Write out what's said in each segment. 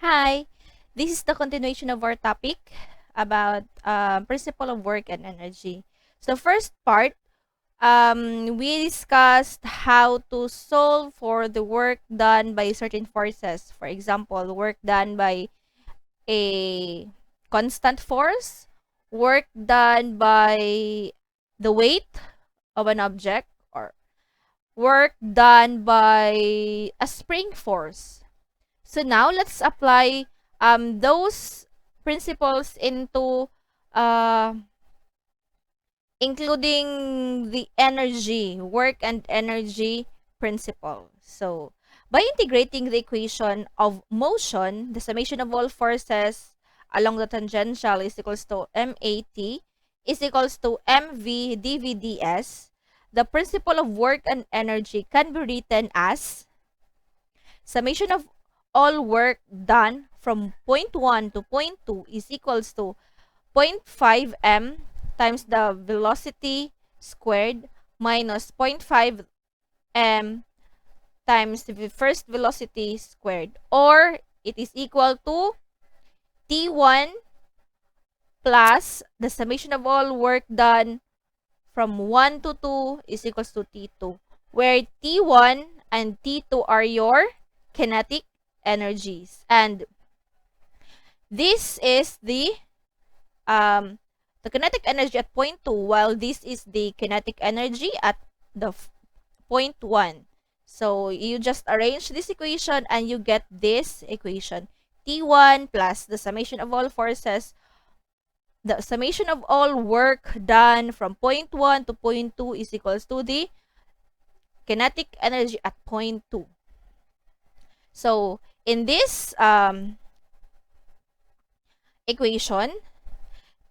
Hi, this is the continuation of our topic about principle of work and energy. So first part, we discussed how to solve for the work done by certain forces. For example, work done by a constant force, work done by the weight of an object, or work done by a spring force. So now let's apply those principles into uh, including the energy, work and energy principle. So by integrating the equation of motion, the summation of all forces along the tangential is equals to MAT is equals to MV dVds. The principle of work and energy can be written as summation of all work done from point 1 to point 2 is equals to 0.5 m times the velocity squared minus 0.5 m times the first velocity squared, or it is equal to T1 plus the summation of all work done from 1 to 2 is equals to T2, where T1 and T2 are your kinetic energies. And this is the kinetic energy at point 2, while this is the kinetic energy at the point 1. So you just arrange this equation and you get this equation. T1 plus the summation of all forces, the summation of all work done from point 1 to point 2 is equals to the kinetic energy at point 2. So in this equation,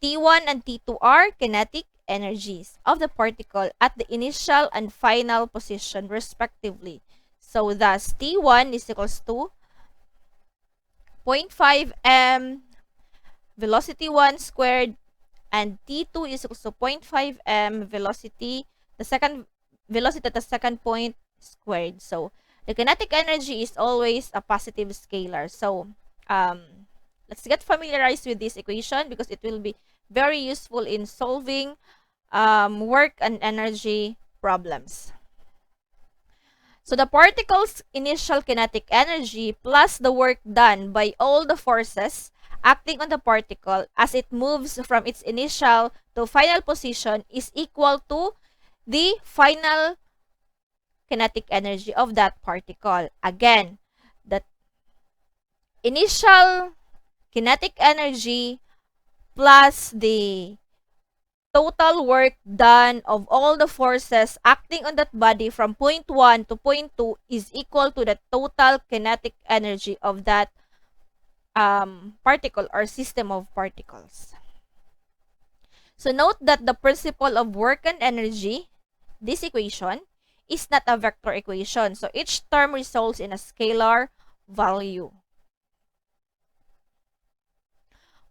T1 and T2 are kinetic energies of the particle at the initial and final position respectively. So thus T1 is equals to 0.5 m velocity 1 squared, and T2 is equals to 0.5 m velocity, the second velocity at the second point squared. So the kinetic energy is always a positive scalar. So let's get familiarized with this equation because it will be very useful in solving work and energy problems. So the particle's initial kinetic energy plus the work done by all the forces acting on the particle as it moves from its initial to final position is equal to the final kinetic energy of that particle. Again, the initial kinetic energy plus the total work done of all the forces acting on that body from point 1 to point 2 is equal to the total kinetic energy of that particle or system of particles. So note that the principle of work and energy, this equation, is not a vector equation. So each term results in a scalar value.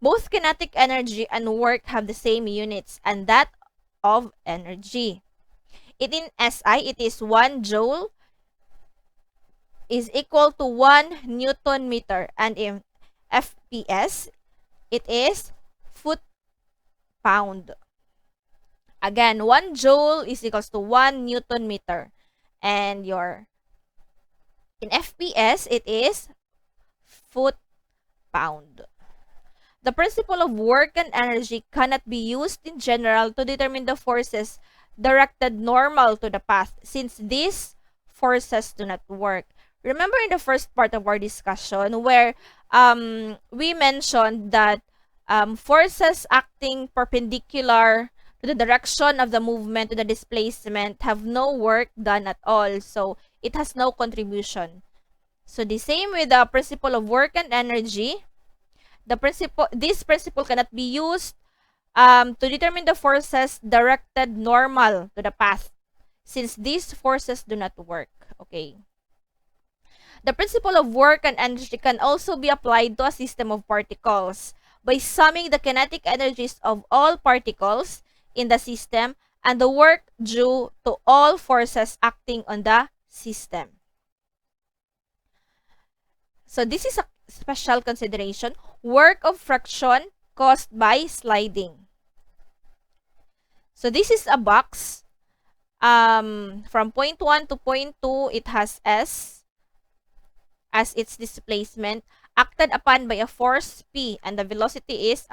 Both kinetic energy and work have the same units, and that of energy. In SI, it is 1 joule is equal to 1 Newton meter, and in FPS, it is foot pound. Again, 1 joule is equals to 1 Newton meter, and in FPS, it is foot pound. The principle of work and energy cannot be used in general to determine the forces directed normal to the path, since these forces do not work. Remember in the first part of our discussion where we mentioned that forces acting perpendicular to the direction of the movement to the displacement have no work done at all. So it has no contribution. So the same with the principle of work and energy. This principle cannot be used to determine the forces directed normal to the path, since these forces do not work. Okay. The principle of work and energy can also be applied to a system of particles by summing the kinetic energies of all particles in the system and the work due to all forces acting on the system. So this is special consideration, work of friction caused by sliding. So this is a box. From point 1 to point 2, it has S as its displacement, acted upon by a force P, and the velocity is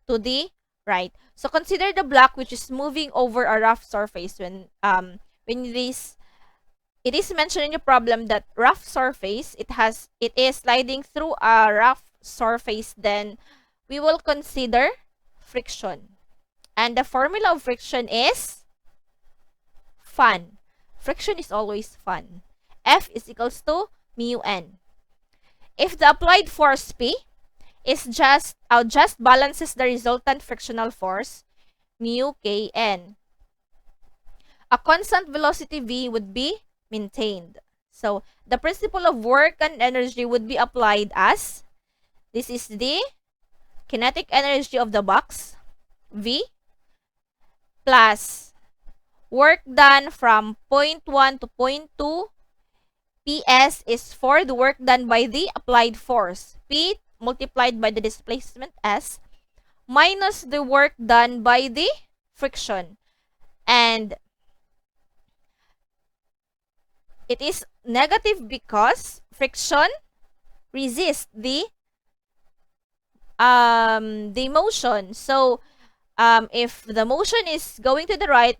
to the right. So consider the block which is moving over a rough surface. When this it is mentioned in the problem that rough surface, it is sliding through a rough surface, then we will consider friction. And the formula of friction is fun. Friction is always fun. F is equals to mu n. If the applied force P is just balances the resultant frictional force, mu kn. A constant velocity v would be maintained. So, the principle of work and energy would be applied as, this is the kinetic energy of the box, V, plus work done from point 1 to point 2, PS is for the work done by the applied force, P multiplied by the displacement S, minus the work done by the friction. And it is negative because friction resists the motion. So if the motion is going to the right,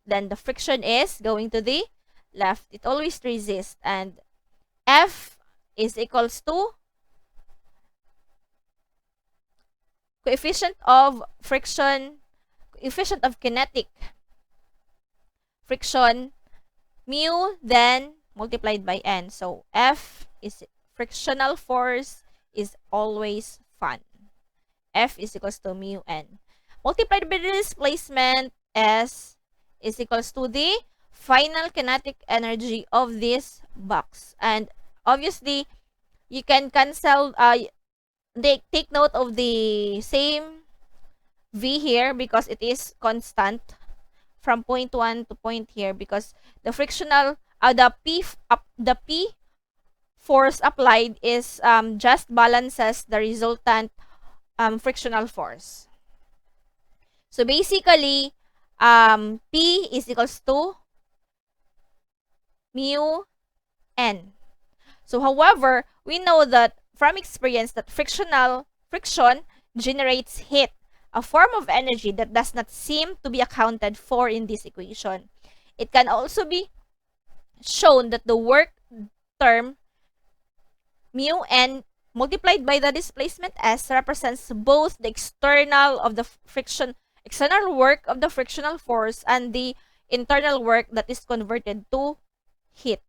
then the friction is going to the left. It always resists. And F is equals to coefficient of friction, coefficient of kinetic friction, mu then multiplied by n. So F is frictional force is always fun. F is equals to mu n. Multiplied by the displacement, S is equals to the final kinetic energy of this box. And obviously, you can cancel, take note of the same V here because it is constant from point 1 to point here, because the frictional, the P force applied is just balances the resultant frictional force. So basically, P is equals to mu n. So however, we know that from experience that friction generates heat, a form of energy that does not seem to be accounted for in this equation. It can also be shown that the work term mu n multiplied by the displacement S represents both the external work of the frictional force and the internal work that is converted to heat.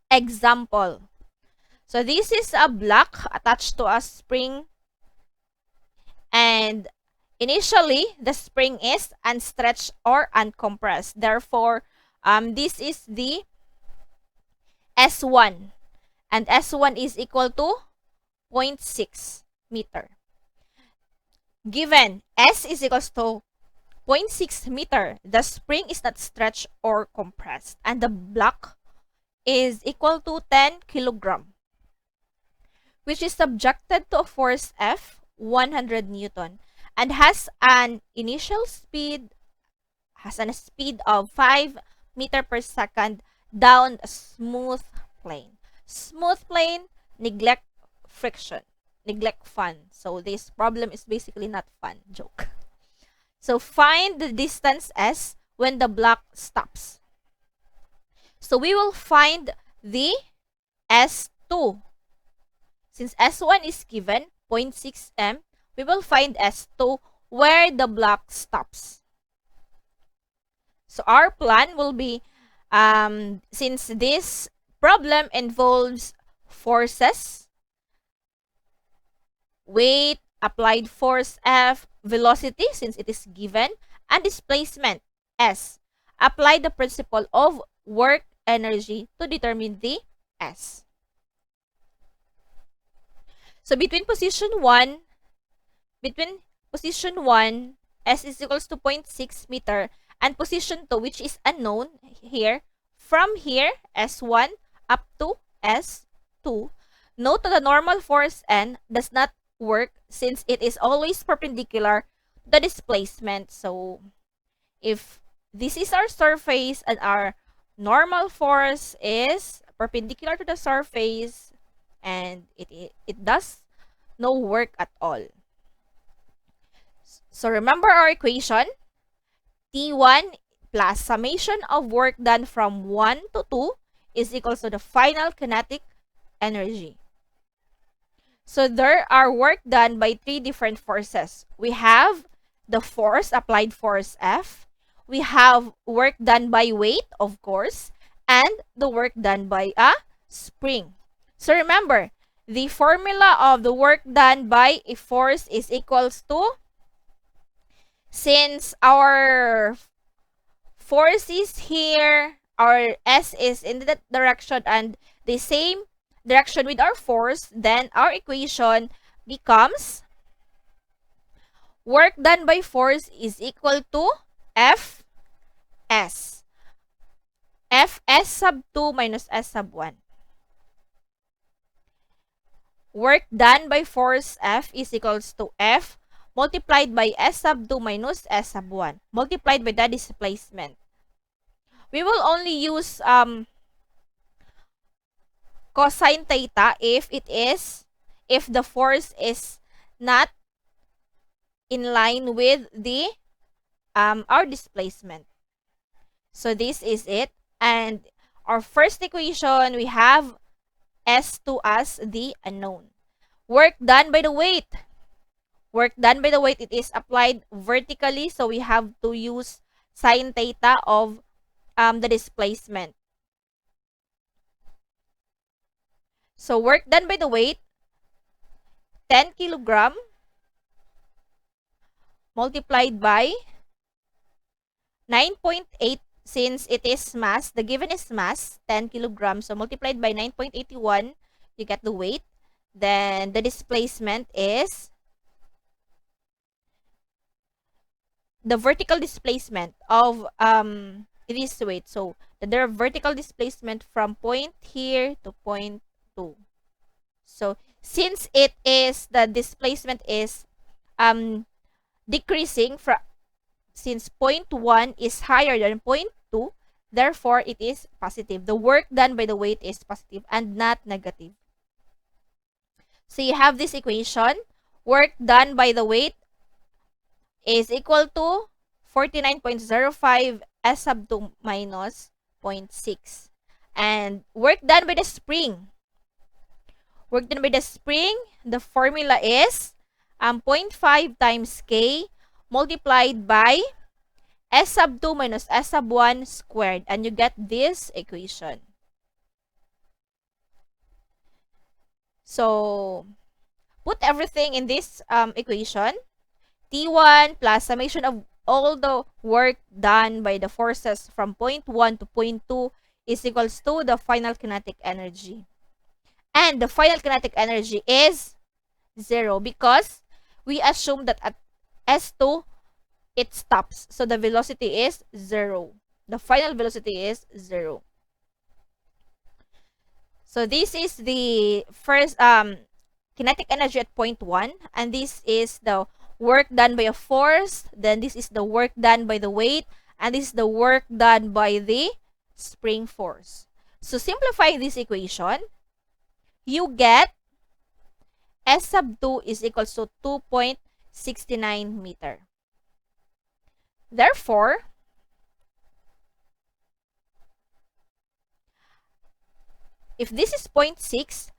Example. So this is a block attached to a spring, and initially the spring is unstretched or uncompressed. Therefore, this is the S1, and S1 is equal to 0.6 meter. Given S is equals to 0.6 meter, the spring is not stretched or compressed, and the block is equal to 10 kilogram, which is subjected to a force F, 100 Newton, and has an initial speed, of 5 meter per second down a smooth plane. Smooth plane, neglect friction, neglect fun. So this problem is basically not fun, joke. So find the distance S when the block stops. So we will find the S2. Since S1 is given, 0.6 m, we will find S2 where the block stops. So our plan will be, since this problem involves forces, weight, applied force F, velocity since it is given, and displacement S. Apply the principle of work energy to determine the S. So between position 1, S is equals to 0.6 meter, and position 2, which is unknown here, from here, S1 up to S2, Note that the normal force N does not work since it is always perpendicular to the displacement. So, if this is our surface and our normal force is perpendicular to the surface, and it does no work at all. So remember our equation, T1 plus summation of work done from 1 to 2 is equal to the final kinetic energy. So there are work done by three different forces. We have the force, applied force F. We have work done by weight, of course, and the work done by a spring. So remember, the formula of the work done by a force is equals to, since our force is here, our S is in that direction and the same direction with our force, then our equation becomes work done by force is equal to Fs. Fs sub 2 minus S sub 1. Work done by force F is equals to F multiplied by S sub 2 minus S sub 1 multiplied by the displacement. We will only use cosine theta if the force is not in line with the our displacement. So this is it. And our first equation, we have S2 as the unknown. Work done by the weight. Work done by the weight, it is applied vertically, so we have to use sine theta of the displacement. So work done by the weight, 10 kilogram multiplied by 9.8, since it is mass, the given is mass, 10 kilograms, so multiplied by 9.81, you get the weight. Then the displacement is the vertical displacement of this weight. So the vertical displacement from point here to point 2. So since it is, the displacement is decreasing from, since point 1 is higher than point 2, therefore it is positive. The work done by the weight is positive and not negative. So you have this equation, work done by the weight is equal to 49.05 S sub 2 minus 0.6. And work done by the spring. Work done by the spring, the formula is 0.5 times K multiplied by S sub 2 minus S sub 1 squared. And you get this equation. So, put everything in this equation. T1 plus summation of all the work done by the forces from point 1 to point 2 is equals to the final kinetic energy. And the final kinetic energy is 0 because we assume that at S2, it stops. So the velocity is 0. The final velocity is 0. So this is the first kinetic energy at point 1. And this is the work done by a force. Then this is the work done by the weight. And this is the work done by the spring force. So simplifying this equation, you get S sub 2 is equals to 2.69 meter. Therefore, if this is 0.6,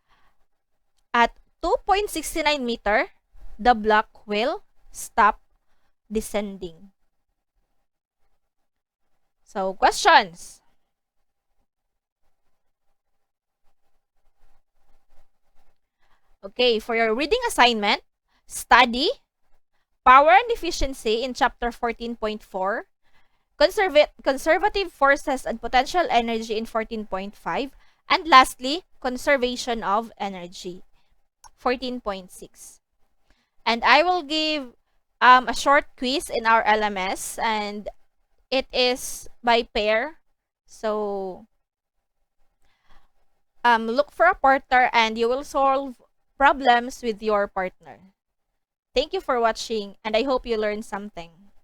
at 2.69 meter, the block will stop descending. So, questions? Okay, for your reading assignment, study Power and Efficiency in Chapter 14.4, Conservative Forces and Potential Energy in 14.5, and lastly, Conservation of Energy, 14.6. And I will give a short quiz in our LMS, and it is by pair. So, Look for a partner and you will solve problems with your partner. Thank you for watching and I hope you learned something.